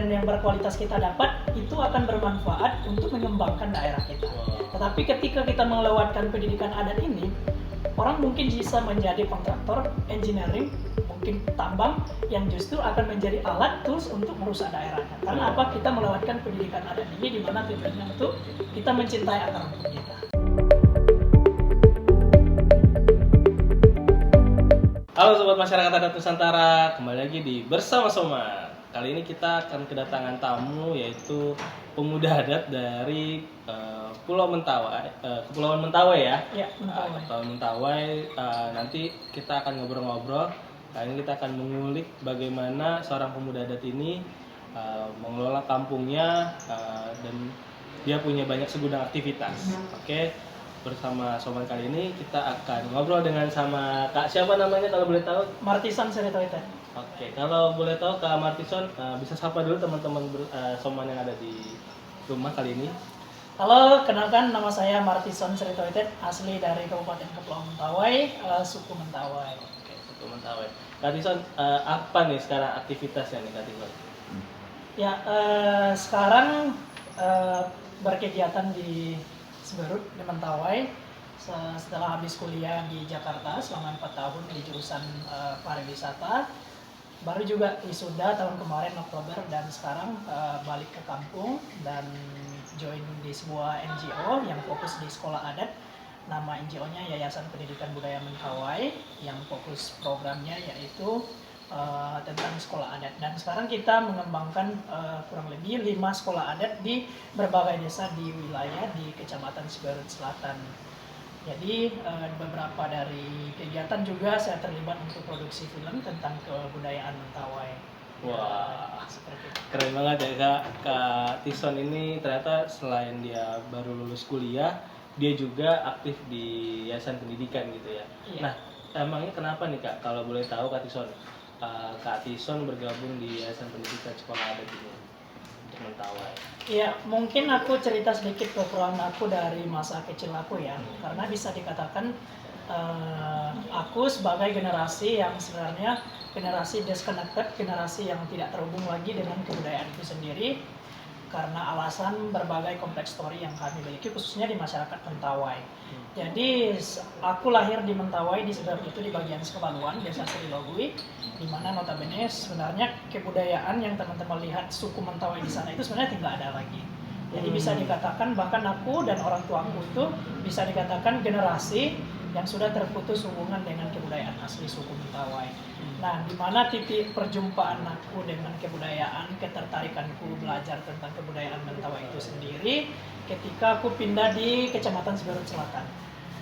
dan yang berkualitas kita dapat itu akan bermanfaat untuk mengembangkan daerah kita. Tetapi ketika kita melewatkan pendidikan adat ini, orang mungkin bisa menjadi kontraktor, engineering, mungkin tambang yang justru akan menjadi alat tools untuk merusak daerahnya. Karena apa? Kita melewatkan pendidikan adat ini di mana tujuannya untuk kita mencintai akar rumput kita. Halo Sobat Masyarakat Adat Nusantara, kembali lagi di Bersama Soma. Kali ini kita akan kedatangan tamu yaitu pemuda adat dari Pulau Mentawai, Kepulauan Mentawai ya? Ya, Mentawai. Kepulauan Mentawai, nanti kita akan ngobrol-ngobrol. Kali ini kita akan mengulik bagaimana seorang pemuda adat ini mengelola kampungnya dan dia punya banyak segudang aktivitas. Oke, bersama Soman kali ini kita akan ngobrol dengan sama Kak siapa namanya kalau boleh tahu? Martisan Seretoitan. Oke, kalau boleh tahu Kak Martison bisa sapa dulu teman-teman Soman yang ada di rumah kali ini. Halo, kenalkan nama saya Martison Seretoitan, asli dari Kabupaten Kepulauan Mentawai, suku Mentawai. Oke, suku Mentawai. Kak Tison, apa nih sekarang aktivitasnya nih Kak Tison? Ya, sekarang berkegiatan di Seberut di Mentawai setelah habis kuliah di Jakarta selama 4 tahun di jurusan pariwisata. Baru juga wisuda tahun kemarin Oktober dan sekarang balik ke kampung dan join di sebuah NGO yang fokus di sekolah adat. Nama NGO-nya Yayasan Pendidikan Budaya Mentawai yang fokus programnya yaitu tentang sekolah adat. Dan sekarang kita mengembangkan kurang lebih 5 sekolah adat di berbagai desa di wilayah di Kecamatan Seberut Selatan. Jadi beberapa dari kegiatan juga saya terlibat untuk produksi film tentang kebudayaan Mentawai. Wah, seperti itu. keren banget ya Kak Tison ini ternyata selain dia baru lulus kuliah, dia juga aktif di Yayasan Pendidikan gitu ya. Iya. Nah, emangnya kenapa nih Kak kalau boleh tahu Kak Tison bergabung di Yayasan Pendidikan Sekolah Adat ini untuk Mentawai? Ya, mungkin aku cerita sedikit background aku dari masa kecil aku ya, karena bisa dikatakan aku sebagai generasi yang sebenarnya generasi disconnected, generasi yang tidak terhubung lagi dengan kebudayaan itu sendiri, karena alasan berbagai kompleks story yang kami miliki khususnya di masyarakat Mentawai. Jadi aku lahir di Mentawai di Seberut itu di bagian Sekebaluan, Desa Serilogui, di mana notabene sebenarnya kebudayaan yang teman-teman lihat suku Mentawai di sana itu sebenarnya tidak ada lagi. Jadi bisa dikatakan bahkan aku dan orang tuaku itu bisa dikatakan generasi yang sudah terputus hubungan dengan kebudayaan asli suku Mentawai. Nah, di mana titik perjumpaan aku dengan kebudayaan, ketertarikanku belajar tentang kebudayaan Mentawai itu sendiri ketika aku pindah di Kecamatan Seberut Selatan.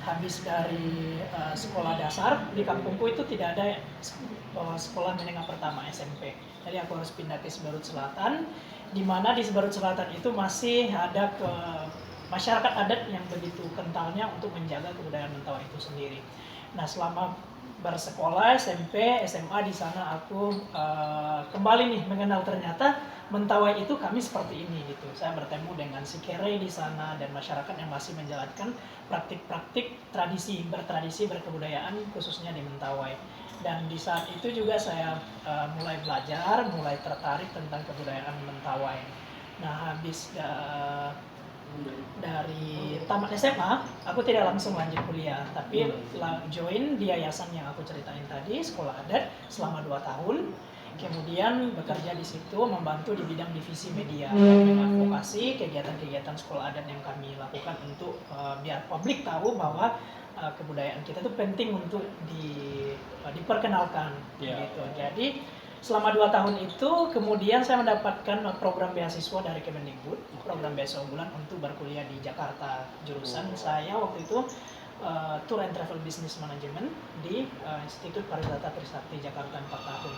Habis dari sekolah dasar di kampungku itu tidak ada sekolah menengah pertama SMP. Jadi aku harus pindah ke Seberut Selatan, di mana di Seberut Selatan itu masih ada masyarakat adat yang begitu kentalnya untuk menjaga kebudayaan Mentawai itu sendiri. Nah, selama bersekolah SMP, SMA di sana aku kembali nih mengenal ternyata Mentawai itu kami seperti ini gitu. Saya bertemu dengan si Kere di sana dan masyarakat yang masih menjalankan praktik-praktik bertradisi berkebudayaan khususnya di Mentawai. Dan di saat itu juga saya mulai belajar, mulai tertarik tentang kebudayaan Mentawai. Nah, habis dari tamat SMA, aku tidak langsung lanjut kuliah, tapi join di yayasan yang aku ceritain tadi, sekolah adat selama 2 tahun. Kemudian bekerja di situ, membantu di bidang divisi media dan mengadvokasi kegiatan-kegiatan sekolah adat yang kami lakukan untuk biar publik tahu bahwa kebudayaan kita itu penting untuk diperkenalkan. Gitu. Jadi selama 2 tahun itu kemudian saya mendapatkan program beasiswa dari Kemendikbud, program beasiswa unggulan untuk berkuliah di Jakarta. Jurusan saya waktu itu Tour and Travel Business Management di Institut Pariwisata Trisakti Jakarta 4 tahun.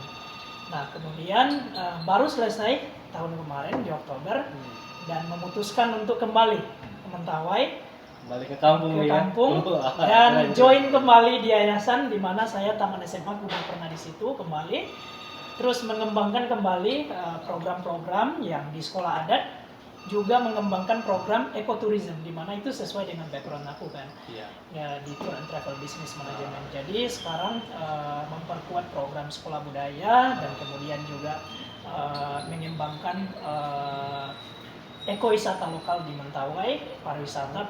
Nah, kemudian baru selesai tahun kemarin di Oktober dan memutuskan untuk kembali ke Mentawai, balik ke kampung dan join kembali di yayasan di mana saya tamat SMA udah pernah di situ kembali, terus mengembangkan kembali program-program yang di sekolah adat, juga mengembangkan program ekoturism di mana itu sesuai dengan background aku kan. Ya, di Tour and Travel Business Management. Jadi sekarang memperkuat program sekolah budaya dan kemudian juga mengembangkan ekowisata lokal di Mentawai, pariwisata,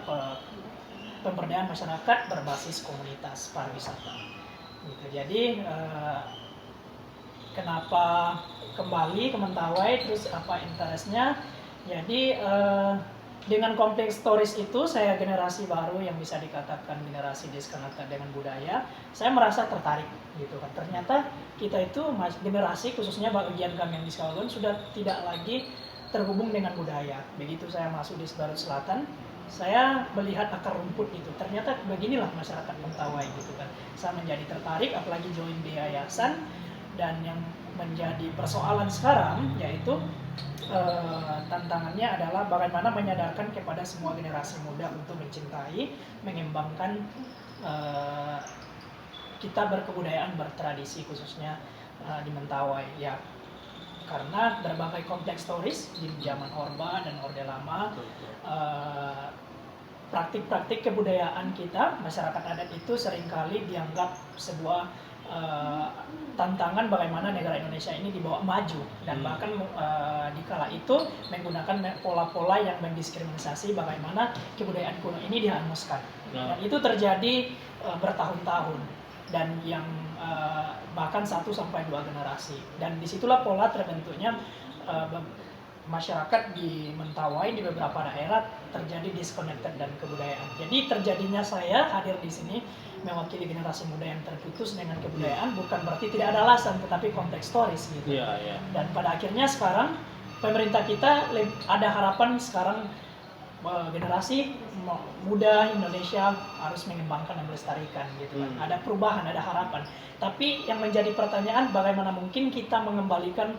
pemberdayaan masyarakat berbasis komunitas pariwisata. Gitu. Jadi kenapa kembali ke Mentawai, terus apa interestnya? Jadi dengan Kompleks Stories itu saya generasi baru yang bisa dikatakan generasi Deskanata dengan budaya. Saya merasa tertarik gitu kan. Ternyata kita itu generasi khususnya bagian kami yang di Skalgon sudah tidak lagi terhubung dengan budaya. Begitu saya masuk di Garut Selatan, saya melihat akar rumput itu. Ternyata beginilah masyarakat Mentawai gitu kan. Saya menjadi tertarik, apalagi join di yayasan, dan yang menjadi persoalan sekarang yaitu tantangannya adalah bagaimana menyadarkan kepada semua generasi muda untuk mencintai, mengembangkan kita berkebudayaan, bertradisi khususnya di Mentawai ya. Karena berbagai kompleks stories di zaman Orba dan Orde Lama, praktik-praktik kebudayaan kita, masyarakat adat itu seringkali dianggap sebuah tantangan bagaimana negara Indonesia ini dibawa maju, dan bahkan di kala itu menggunakan pola-pola yang mendiskriminasi bagaimana kebudayaan kuno ini dihanguskan. Dan itu terjadi bertahun-tahun, dan yang bahkan 1 sampai 2 generasi. Dan disitulah pola terbentuknya masyarakat di Mentawai di beberapa daerah terjadi disconnected dan kebudayaan. Jadi terjadinya saya hadir di sini mewakili generasi muda yang terputus dengan kebudayaan bukan berarti tidak ada alasan, tetapi konteks stories gitu. Dan pada akhirnya sekarang pemerintah kita ada harapan sekarang generasi muda Indonesia harus mengembangkan dan melestarikan gitu kan. Ada perubahan, ada harapan. Tapi yang menjadi pertanyaan, bagaimana mungkin kita mengembalikan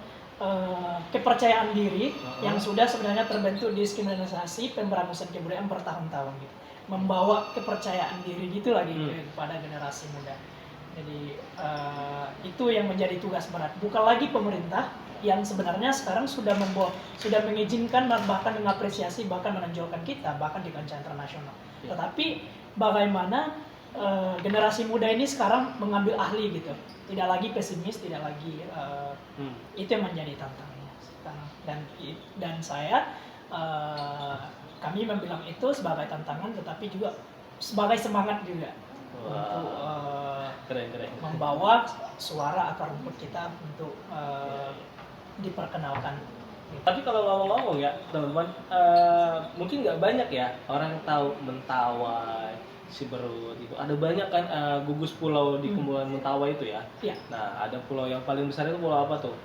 kepercayaan diri yang sudah sebenarnya terbentuk diskriminasi pemberangusan kebudayaan bertahun-tahun gitu. Membawa kepercayaan diri gitu lagi kepada generasi muda. Jadi itu yang menjadi tugas berat. Bukan lagi pemerintah yang sebenarnya sekarang sudah mengizinkan, bahkan mengapresiasi, bahkan menonjolkan kita bahkan di kancah internasional. Tetapi bagaimana generasi muda ini sekarang mengambil ahli gitu, tidak lagi pesimis, tidak lagi itu yang menjadi tantangannya sekarang. Dan saya kami membilang itu sebagai tantangan, tetapi juga sebagai semangat juga untuk keren. membawa suara akar rumput kita untuk diperkenalkan. Tapi kalau ngomong-ngomong ya teman-teman, mungkin nggak banyak ya orang tahu Mentawai, Siberut itu. Ada banyak kan gugus pulau di Kepulauan Mentawai itu ya. Iya. Nah, ada pulau yang paling besar itu pulau apa tuh?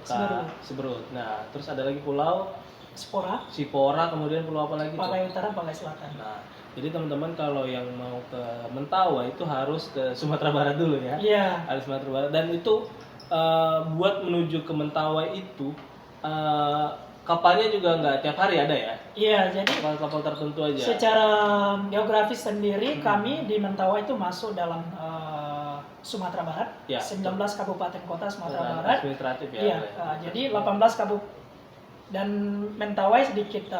Siberut. Nah, terus ada lagi pulau Sipora, kemudian pulau apa lagi? Palai Utara, Palai Selatan. Nah, jadi teman-teman kalau yang mau ke Mentawai itu harus ke Sumatera Barat dulu ya. Iya. Harus Sumatera Barat, dan itu buat menuju ke Mentawai itu kapalnya juga nggak tiap hari ada ya? Iya, jadi kapal-kapal tertentu aja. Secara geografis sendiri kami di Mentawai itu masuk dalam Sumatera Barat, 19 kabupaten kota Sumatera Barat. Administratif ya. Iya, jadi 18 kabupaten, dan Mentawai sedikit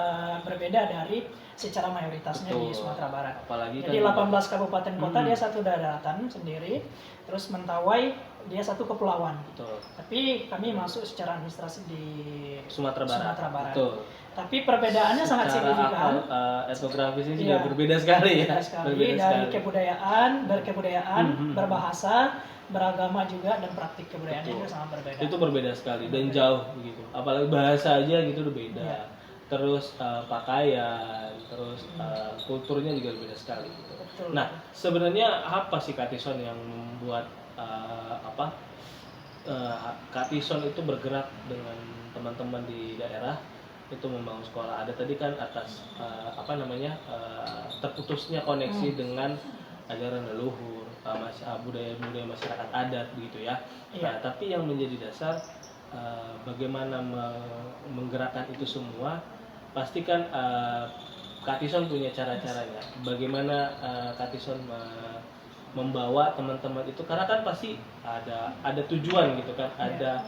berbeda dari secara mayoritasnya di Sumatera Barat. Apalagi jadi 18 kabupaten kota dia satu daratan sendiri, terus Mentawai dia satu kepulauan. Betul. Tapi kami masuk secara administrasi di Sumatera Barat. Betul. Tapi perbedaannya sangat signifikan. Etnografisnya juga berbeda sekali ya. Dari berkebudayaan, berbahasa, beragama juga, dan praktik kebudayaannya juga sangat berbeda. Itu berbeda sekali dan jauh begitu. Apalagi bahasa aja gitu udah beda. Iya. Terus pakaian, terus kulturnya juga berbeda sekali gitu. Betul. Nah, sebenarnya apa sih Kak Tison yang membuat Kak Tison itu bergerak dengan teman-teman di daerah itu membangun sekolah? Ada tadi kan atas terputusnya koneksi dengan ajaran leluhur, budaya-budaya masyarakat adat begitu ya. Nah, tapi yang menjadi dasar bagaimana menggerakkan itu semua, pastikan Kak Tison punya cara-caranya. Bagaimana Kak Tison membawa teman-teman itu, karena kan pasti ada tujuan gitu kan, ada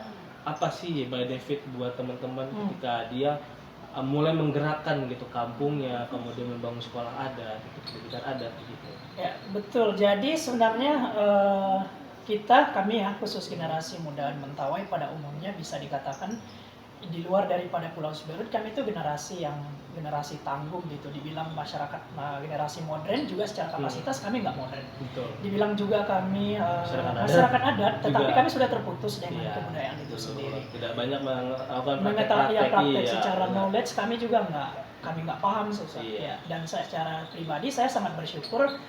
apa sih benefit buat teman-teman ketika dia mulai menggerakkan gitu kampungnya, kemudian membangun sekolah adat, pendidikan adat gitu. Ya, betul. Jadi sebenarnya kami ya, khusus generasi muda Mentawai pada umumnya bisa dikatakan di luar daripada Pulau Siberut, kami itu generasi tangguh gitu. Dibilang masyarakat generasi modern juga secara kapasitas kami nggak modern. Betul. Dibilang juga kami masyarakat adat, tetapi kami sudah terputus dengan kebudayaan itu sendiri. Tidak banyak melakukan praktek secara knowledge kami juga kami nggak paham susah. Ya. Dan secara pribadi saya sangat bersyukur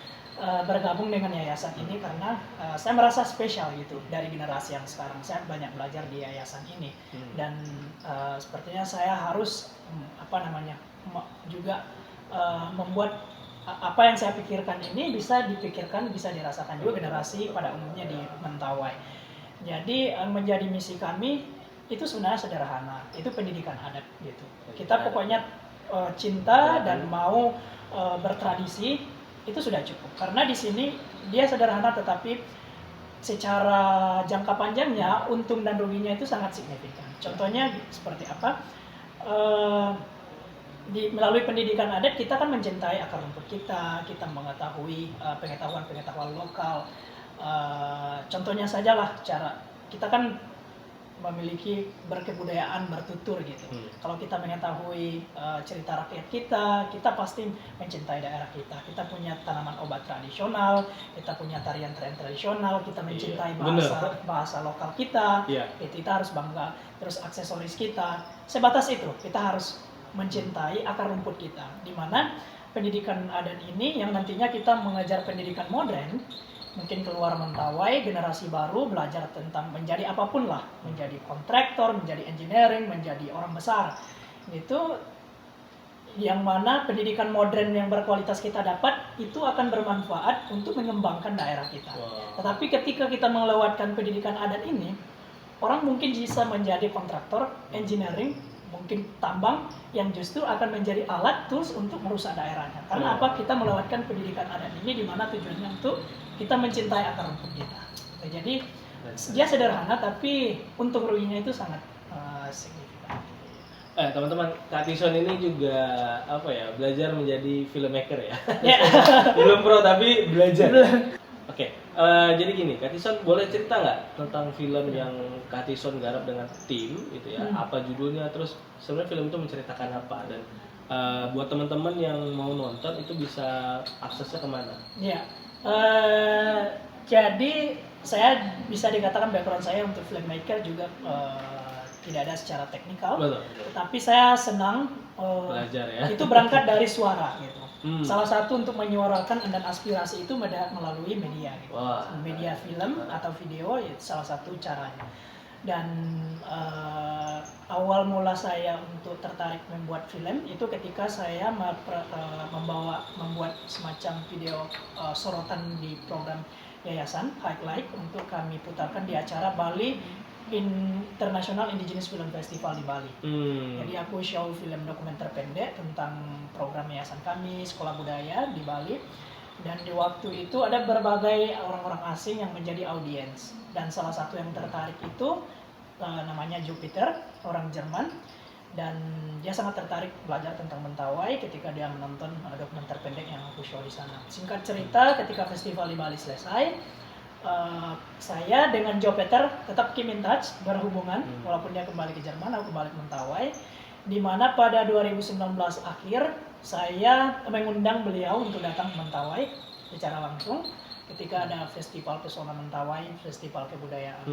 bergabung dengan yayasan ini karena saya merasa spesial gitu dari generasi yang sekarang. Saya banyak belajar di yayasan ini dan sepertinya saya harus juga membuat apa yang saya pikirkan ini bisa dipikirkan, bisa dirasakan juga generasi pada umumnya di Mentawai. Jadi menjadi misi kami itu sebenarnya sederhana, itu pendidikan adat gitu. Kita pokoknya cinta dan mau bertradisi, itu sudah cukup. Karena di sini dia sederhana tetapi secara jangka panjangnya untung dan ruginya itu sangat signifikan. Contohnya seperti apa? Melalui pendidikan adat kita kan mencintai akar rumput kita mengetahui pengetahuan lokal. Contohnya sajalah cara kita kan memiliki berkebudayaan bertutur gitu. Kalau kita mengetahui cerita rakyat kita pasti mencintai daerah kita. Kita punya tanaman obat tradisional, kita punya tarian-tarian tradisional, kita mencintai bahasa lokal kita. Kita harus bangga. Terus aksesoris kita, sebatas itu kita harus mencintai akar rumput kita. Di mana pendidikan adat ini yang nantinya kita mengajar pendidikan modern, mungkin keluar Mentawai, generasi baru belajar tentang menjadi apapun lah, menjadi kontraktor, menjadi engineering, menjadi orang besar. Itu yang mana pendidikan modern yang berkualitas kita dapat itu akan bermanfaat untuk mengembangkan daerah kita. Tetapi ketika kita melewatkan pendidikan adat ini, orang mungkin bisa menjadi kontraktor, engineering, mungkin tambang yang justru akan menjadi alat tools untuk merusak daerahnya. Karena apa? Kita melewatkan pendidikan adat ini di mana tujuannya untuk kita mencintai akar rumput kita. Jadi dia sederhana tapi untung ruginya itu sangat signifikan. Teman-teman, Kak Tison ini juga belajar menjadi filmmaker ya. Belum pro tapi belajar. Oke, jadi gini, Kak Tison boleh cerita nggak tentang film yang Kak Tison garap dengan tim gitu ya? Apa judulnya, terus sebenarnya film itu menceritakan apa, dan buat teman-teman yang mau nonton itu bisa aksesnya kemana? Iya. Jadi saya bisa dikatakan background saya untuk filmmaker juga tidak ada secara teknikal. Betul. Tapi saya senang belajar ya. Itu berangkat dari suara gitu. Salah satu untuk menyuarakan dan aspirasi itu melalui media gitu. Media film atau video itu salah satu caranya. Dan awal mula saya untuk tertarik membuat film itu ketika saya membuat semacam video sorotan di program yayasan Highlight untuk kami putarkan di acara Bali International Indigenous Film Festival di Bali. Jadi aku show film dokumenter pendek tentang program yayasan kami, sekolah budaya di Bali. Dan di waktu itu ada berbagai orang-orang asing yang menjadi audiens. Dan salah satu yang tertarik itu namanya Jupiter, orang Jerman. Dan dia sangat tertarik belajar tentang Mentawai ketika dia menonton dokumenter pendek yang aku show di sana. Singkat cerita, ketika festival di Bali selesai, saya dengan Jupiter tetap keep in touch, berhubungan, walaupun dia kembali ke Jerman, aku kembali ke Mentawai. Di mana pada 2019 akhir, saya mengundang beliau untuk datang ke Mentawai secara langsung ketika ada festival pesona Mentawai, festival kebudayaan.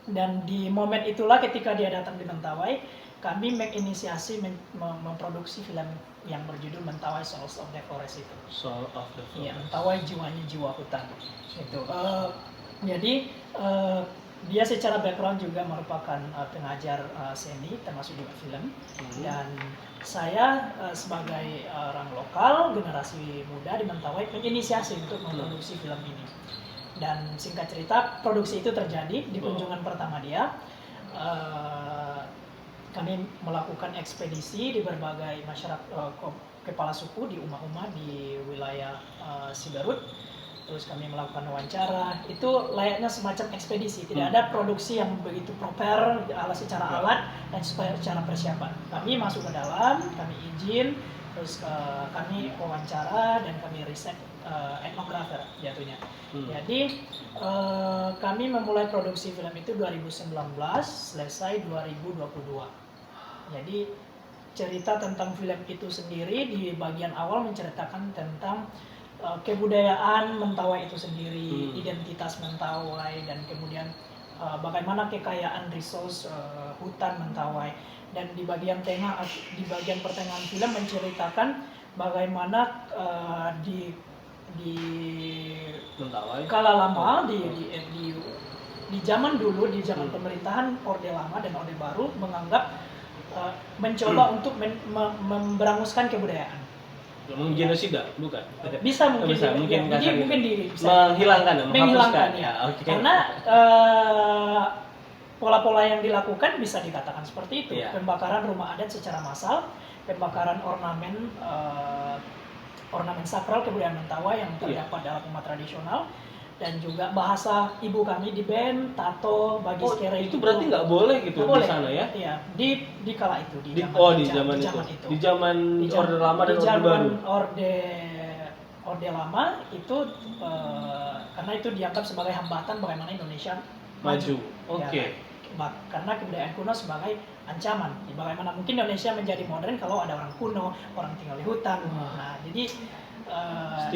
Dan di momen itulah ketika dia datang di Mentawai, kami menginisiasi memproduksi film yang berjudul Mentawai Souls of the Forest itu. Soul of the Forest. Iya, Mentawai jiwanya jiwa hutan. Itu. Jadi dia secara background juga merupakan pengajar seni termasuk juga film. Dan saya sebagai orang lokal generasi muda di Mentawai menginisiasi untuk memproduksi film ini. Dan singkat cerita produksi itu terjadi di kunjungan pertama dia. Kami melakukan ekspedisi di berbagai masyarakat kepala suku di umah-umah di wilayah Siberut. Terus kami melakukan wawancara. Itu layaknya semacam ekspedisi. Tidak ada produksi yang begitu proper secara alat dan secara persiapan. Kami masuk ke dalam, kami izin, terus kami wawancara dan kami riset etnografer jatuhnya. Jadi kami memulai produksi film itu 2019, selesai 2022. Jadi cerita tentang film itu sendiri di bagian awal menceritakan tentang kebudayaan Mentawai itu sendiri, identitas Mentawai, dan kemudian bagaimana kekayaan resource hutan Mentawai. Dan di bagian tengah, di bagian pertengahan film menceritakan bagaimana di Mentawai. kala lama di zaman dulu, di zaman pemerintahan Orde Lama dan Orde Baru menganggap mencoba untuk memberanguskan kebudayaan. Menggenosida, bukan? Bisa mungkin, bisa, ya, mungkin jadi kasar mungkin gitu. Menghilangkan, menghapuskan. ya. Oke. Karena pola-pola yang dilakukan bisa dikatakan seperti itu. Iya. Pembakaran rumah adat secara massal, pembakaran ornamen sakral kebudayaan Mentawai yang terdapat dalam rumah tradisional, dan juga bahasa ibu kami di band, tato, bagi sekere itu berarti nggak boleh gitu di sana ya? Iya, di kala itu, di zaman itu. Di zaman Orde Lama dan di Orde zaman Baru. Orde Lama itu karena itu dianggap sebagai hambatan bagaimana Indonesia Maju. Ya, Oke. karena kebudayaan kuno sebagai ancaman. Bagaimana mungkin Indonesia menjadi modern kalau ada orang kuno, orang tinggal di hutan. Nah, jadi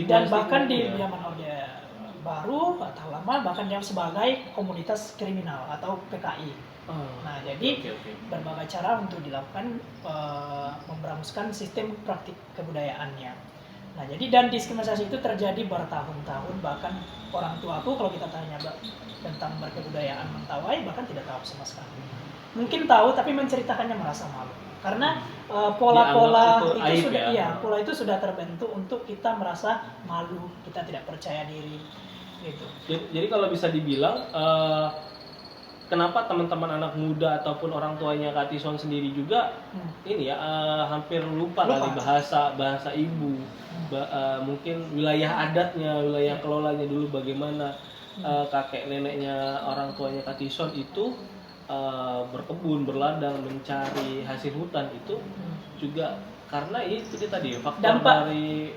dan bahkan di zaman Orde Baru atau Lama bahkan yang sebagai komunitas kriminal atau PKI. Nah, jadi berbagai cara untuk dilakukan memberanguskan sistem praktik kebudayaannya. Nah, jadi dan diskriminasi itu terjadi bertahun-tahun, bahkan orang tuaku kalau kita tanya tentang berkebudayaan Mentawai bahkan tidak tahu sama sekali. Mungkin tahu tapi menceritakannya merasa malu. Karena pola-pola itu sudah pola itu sudah terbentuk untuk kita merasa malu, kita tidak percaya diri gitu. Jadi kalau bisa dibilang kenapa teman-teman anak muda ataupun orang tuanya Kak Tison sendiri juga ini ya hampir lupa kali bahasa ibu, mungkin wilayah adatnya, wilayah kelolanya dulu bagaimana kakek neneknya orang tuanya Kak Tison itu berkebun, berladang, mencari hasil hutan itu juga karena itu tadi faktor dampak dari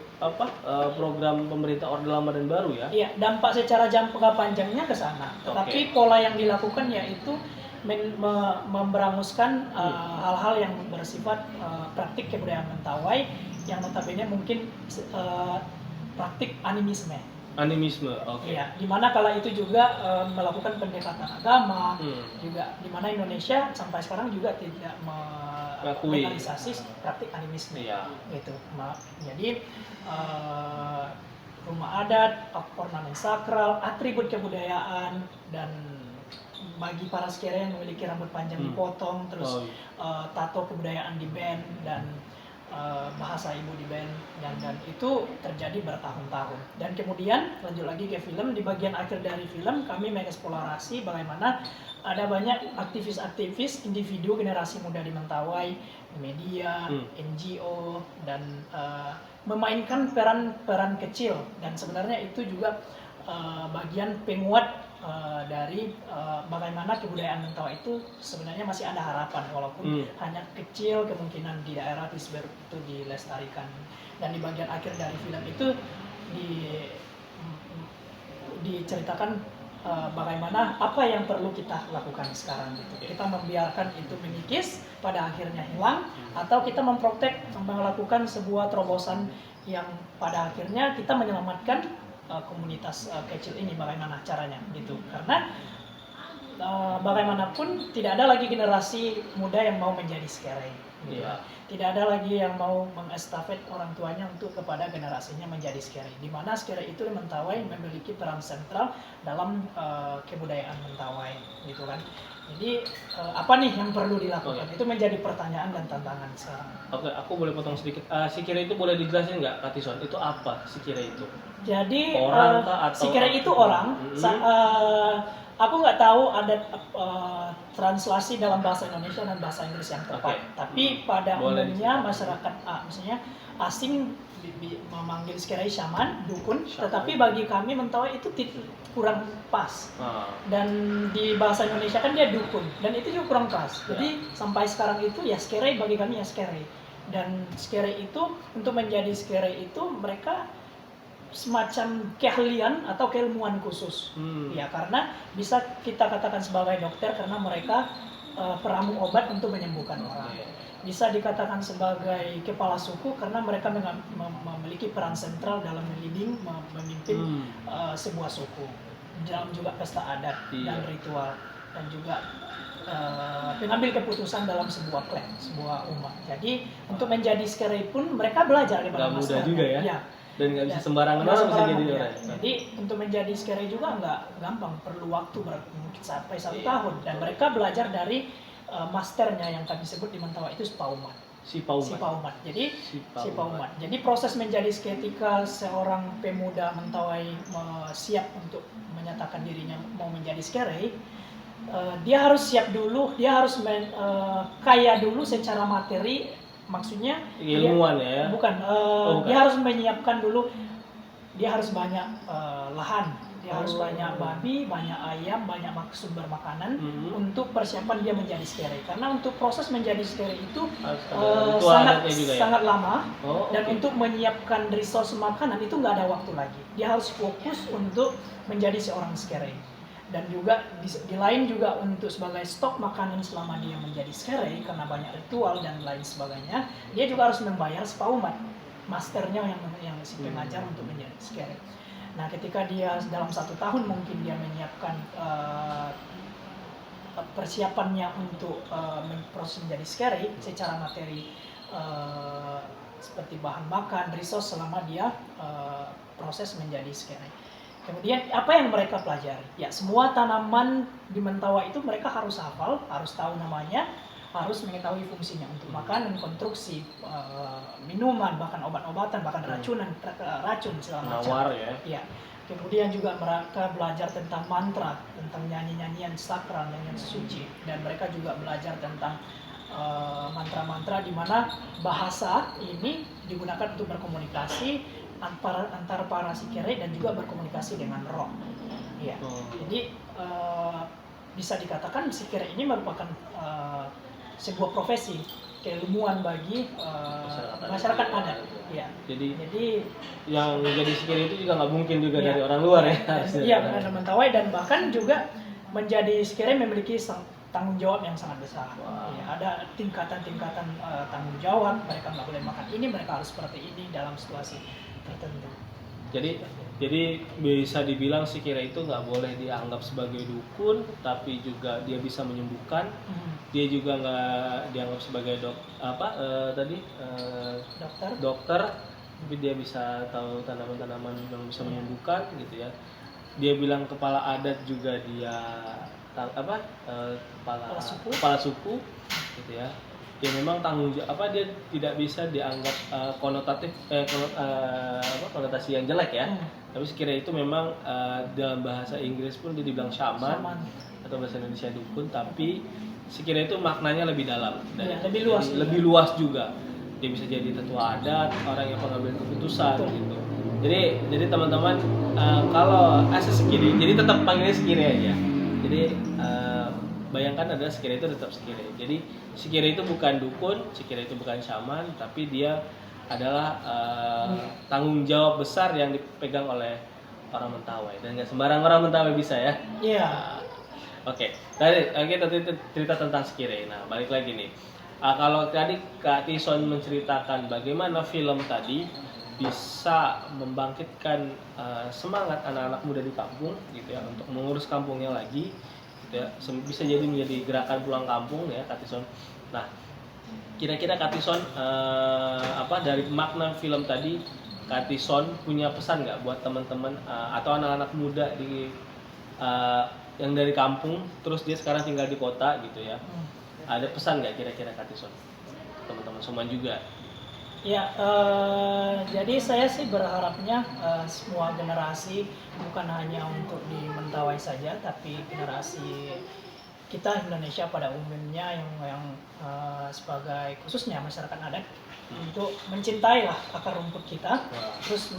program pemerintah Orde Lama dan Baru ya. Iya, dampak secara jangka panjangnya ke sana. Tetapi pola yang dilakukan yaitu memberanguskan hal-hal yang bersifat praktik kebudayaan Mentawai yang notabene mungkin praktik animisme. Oke. Ya, di mana kala itu juga melakukan pendekatan agama, juga di mana Indonesia sampai sekarang juga tidak legalisasi praktik animisme. Gitu. Jadi rumah adat, ornamen sakral, atribut kebudayaan, dan bagi para sekere yang memiliki rambut panjang dipotong, terus tato kebudayaan di band, dan bahasa ibu di band, dan itu terjadi bertahun-tahun. Dan kemudian lanjut lagi ke film, di bagian akhir dari film kami mengeksplorasi bagaimana ada banyak aktivis-aktivis individu generasi muda di Mentawai, media, NGO, dan memainkan peran kecil, dan sebenarnya itu juga bagian penguat dari bagaimana kebudayaan Mentawai itu sebenarnya masih ada harapan walaupun hanya kecil kemungkinan di daerah Tisber itu dilestarikan. Dan di bagian akhir dari film itu diceritakan bagaimana apa yang perlu kita lakukan sekarang gitu. Kita membiarkan itu mengikis pada akhirnya hilang, atau kita melakukan sebuah terobosan yang pada akhirnya kita menyelamatkan komunitas kecil ini, bagaimana caranya gitu. Karena bagaimanapun tidak ada lagi generasi muda yang mau menjadi sekere gitu. Tidak ada lagi yang mau mengestafet orang tuanya untuk kepada generasinya menjadi sekere, di mana sekere itu Mentawai memiliki peran sentral dalam kebudayaan Mentawai gitu kan. Jadi apa nih yang perlu dilakukan? Itu menjadi pertanyaan dan tantangan sekarang. Oke, aku boleh potong sedikit. Sikire itu boleh dijelasin nggak, Kak Tison? Itu apa Sikire itu? Jadi orang atau Sikire itu orang. Aku nggak tahu ada translasi dalam bahasa Indonesia dan bahasa Inggris yang tepat. Tapi pada umumnya masyarakat misalnya asing memanggil Sikire shaman, dukun. Tetapi bagi kami Mentawai itu kurang pas. Dan di bahasa Indonesia kan dia dukun, dan itu juga kurang pas. Jadi sampai sekarang itu ya Sikire bagi kami ya Sikire. Dan Sikire itu untuk menjadi Sikire itu mereka semacam keahlian atau keilmuan khusus. Ya, karena bisa kita katakan sebagai dokter karena mereka peramu obat untuk menyembuhkan orang. Bisa dikatakan sebagai kepala suku karena mereka memiliki peran sentral dalam memimpin sebuah suku, dalam juga pesta adat dan ritual, dan juga pengambil keputusan dalam sebuah klan, sebuah umat. Jadi untuk menjadi skere pun mereka belajar Nggak kepada mudah juga ya. Ya. Dan nggak bisa sembarangan orang bisa jadi orang. Jadi untuk menjadi skere juga nggak gampang, perlu waktu mungkin sampai 1 tahun. Dan mereka belajar dari masternya yang kami sebut di Mentawai itu Sipaumat. Sipaumat. Jadi Sipaumat. Jadi proses menjadi ketika seorang pemuda Mentawai siap untuk menyatakan dirinya mau menjadi skere, dia harus siap dulu, dia harus kaya dulu secara materi, maksudnya ilmuwan ya. Bukan, dia harus menyiapkan dulu, dia harus banyak lahan, dia harus banyak babi, banyak ayam, banyak sumber makanan untuk persiapan dia menjadi skere. Karena untuk proses menjadi skere itu sangat lama, dan untuk menyiapkan resource makanan itu nggak ada waktu lagi. Dia harus fokus untuk menjadi seorang skere. Dan juga di lain juga untuk sebagai stok makanan selama dia menjadi skere, karena banyak ritual dan lain sebagainya, dia juga harus membayar Sipaumat, masternya yang si pengajar untuk menjadi skere. Nah, ketika dia dalam 1 tahun mungkin dia menyiapkan persiapannya untuk proses menjadi skere secara materi, seperti bahan makan, resource selama dia proses menjadi skere. Kemudian apa yang mereka pelajari? Ya, semua tanaman di Mentawai itu mereka harus hafal, harus tahu namanya, harus mengetahui fungsinya untuk makanan, konstruksi, minuman, bahkan obat-obatan, bahkan racun segala macam. Nawar ya. Ya. Kemudian juga mereka belajar tentang mantra, tentang nyanyian sakral, nyanyian suci, dan mereka juga belajar tentang mantra-mantra di mana bahasa ini digunakan untuk berkomunikasi antara para skere dan juga berkomunikasi dengan roh. Ya. Jadi bisa dikatakan skere ini merupakan sebuah profesi keilmuan bagi masyarakat adat. Ya. Jadi yang jadi skere itu juga nggak mungkin juga dari orang luar ya. Iya, karena Mentawai, dan bahkan juga menjadi skere memiliki tanggung jawab yang sangat besar. Ya, ada tingkatan-tingkatan tanggung jawab. Mereka nggak boleh makan ini, mereka harus seperti ini dalam situasi tertentu. Jadi bisa dibilang skere itu nggak boleh dianggap sebagai dukun, tapi juga dia bisa menyembuhkan. Dia juga nggak dianggap sebagai dokter, tapi dia bisa tahu tanaman-tanaman yang bisa menyembuhkan gitu ya. Dia bilang kepala adat juga dia kepala suku gitu ya. Ya memang tanggung jawab dia tidak bisa dianggap konotasi yang jelek ya. Tapi skere itu memang dalam bahasa Inggris pun dia dibilang shaman. Atau bahasa Indonesia dukun, tapi skere itu maknanya lebih dalam dan lebih luas juga. Dia bisa jadi tetua adat, orang yang pengambil keputusan gitu. Jadi teman-teman kalau skere, jadi tetap panggilnya skere aja. Jadi bayangkan ada skere itu tetap skere. Jadi skere itu bukan dukun, skere itu bukan shaman, tapi dia adalah tanggung jawab besar yang dipegang oleh orang Mentawai, dan nggak sembarang orang Mentawai bisa ya. Iya. Oke. Tadi kita cerita tentang skere. Nah, balik lagi nih. Kalau tadi Kak Tison menceritakan bagaimana film tadi bisa membangkitkan semangat anak-anak muda di kampung gitu ya, untuk mengurus kampungnya lagi gitu ya, bisa jadi menjadi gerakan pulang kampung ya Kak Tison. Nah, kira-kira Kak Tison dari makna film tadi, Kak Tison punya pesan nggak buat teman-teman atau anak-anak muda di yang dari kampung terus dia sekarang tinggal di kota gitu ya? Ada pesan nggak kira-kira Kak Tison teman-teman semua juga? Ya, jadi saya sih berharapnya semua generasi, bukan hanya untuk di Mentawai saja, tapi generasi kita Indonesia pada umumnya yang sebagai khususnya masyarakat adat, untuk mencintailah akar rumput kita, terus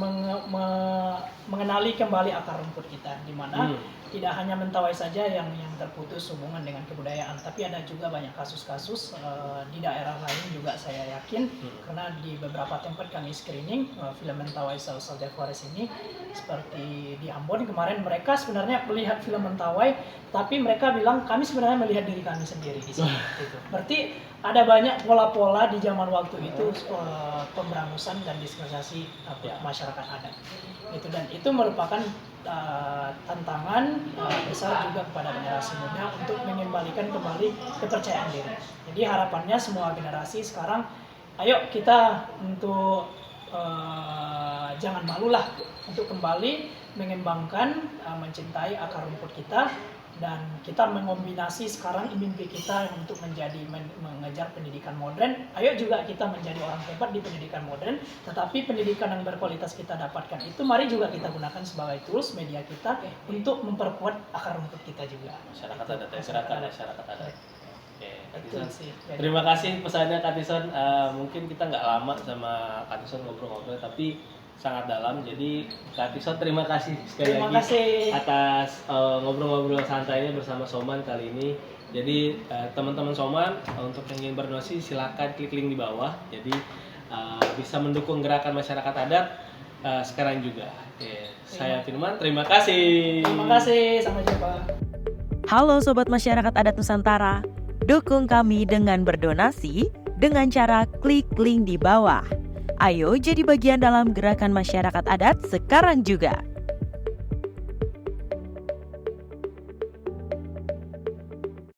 mengenali kembali akar rumput kita, di mana tidak hanya Mentawai saja yang terputus hubungan dengan kebudayaan, tapi ada juga banyak kasus-kasus di daerah lain juga saya yakin, karena di beberapa tempat kami screening film Mentawai Social Forest ini, seperti di Ambon kemarin, mereka sebenarnya melihat film Mentawai, tapi mereka bilang kami sebenarnya melihat diri kami sendiri di sini. Gitu. Berarti ada banyak pola-pola di zaman waktu itu pemberangusan dan diskriminasi masyarakat adat. Gitu. Dan itu merupakan tantangan besar juga kepada generasi muda untuk mengembalikan kembali kepercayaan diri. Jadi harapannya semua generasi sekarang, ayo kita untuk jangan malulah untuk kembali mengembangkan, mencintai akar rumput kita, dan kita mengombinasi sekarang mimpi kita untuk mengejar pendidikan modern. Ayo juga kita menjadi orang hebat di pendidikan modern, tetapi pendidikan yang berkualitas kita dapatkan itu mari juga kita gunakan sebagai tools media kita untuk memperkuat akar rumput kita juga. Masyarakat adat, gerakan masyarakat adat. Oke, Kak Betul Tison. sih. Terima kasih pesannya Kak Tison. Mungkin kita nggak lama sama Kak Tison ngobrol-ngobrol, tapi sangat dalam. Jadi Kak Tison terima kasih sekali Terima lagi kasih. atas ngobrol-ngobrol santainya bersama Soman kali ini. Jadi teman-teman Soman untuk yang ingin berdonasi silakan klik link di bawah. Jadi bisa mendukung gerakan masyarakat adat sekarang juga. Oke, saya Firman, terima kasih. Terima kasih, sampai jumpa. Halo Sobat Masyarakat Adat Nusantara, dukung kami dengan berdonasi dengan cara klik link di bawah. Ayo jadi bagian dalam gerakan masyarakat adat sekarang juga.